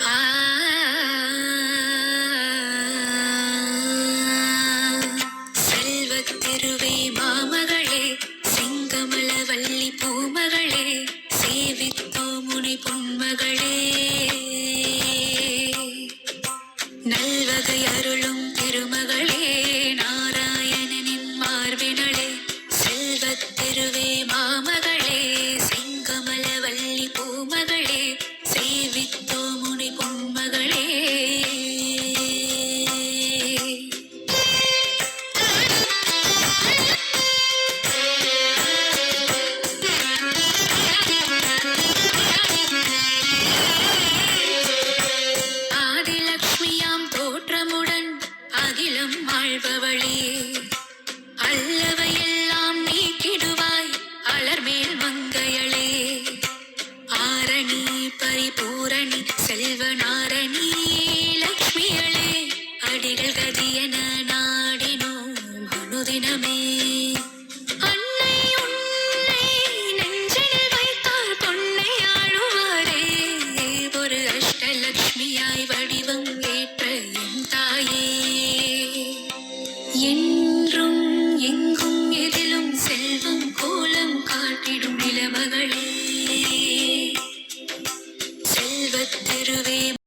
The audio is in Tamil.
ஆ செல்வத் திருவே மாமகளே, செங்கமல வள்ளி பூமகளே, சேவித்தோ முனை பொன்மகளே. நல்வகை அருளும் திருமகளே, நாராயணனின் மார்பினளே, செல்வத் திருவே மாமகளே, செங்கமல வள்ளி பூமகளே, சேவித்தோ முனை பொன்மகளே. ஆதிலக்ஷ்மியாம் தோற்றமுடன் அகிலம் ஆழ்பவளே, அல்லவையெல்லாம் நீக்கிடுவாய் அலர்மேல் மங்கையளே. ஆரணி பரிபூரணி செல்வநாரணி லக்ஷ்மியளே, அடிகள் கதியன நாடினோம் அனுதினமே.